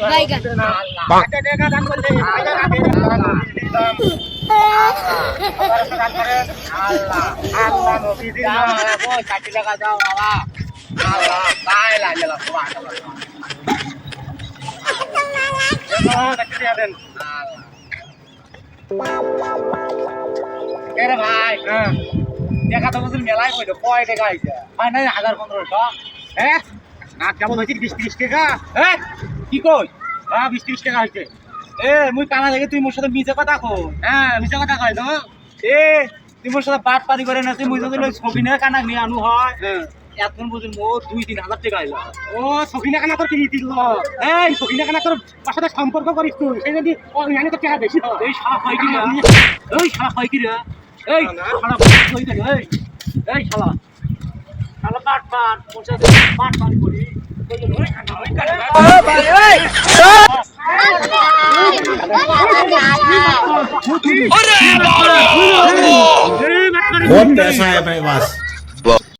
বাইগান একটা টাকা দান করলে আল্লাহ আল্লাহ নবী দিন ওই 60 টাকা দাও বাবা আল্লাহ তাই লাগে না ভাই দেখা তো বুঝলি মেলায় কইতো কয় টাকা আইছে ভাই নাই 1000-1500 হ্যাঁ না কেমন হয়েছে 20-30 টাকা হ্যাঁ কি কই হ্যাঁ 20-30 টাকা হয়েছে এ মুই কানা দেখে তুই মোর সাথে মিছে কথা কই হ্যাঁ মিছে কথা কই তো এ তুই মোর সাথে বাট পারি করে না তুই মুই যদি ছবি না কানা নিয়ে আনু হয় এখন বুঝুন মোর 2-3 হাজার টাকা আইলো ও সখিনা কানা তোর কিনে দিল এই সখিনা কানা তোর সাথে সম্পর্ক করিস তুই সেই যদি ও জানি তো টাকা বেশি হয় এই শালা হয় কি রে এই শালা হয় কি রে এই শালা কই দে এই শালা শালা বাট মোর সাথে বাট পারি করি बहुत पैसा है मेरे पास।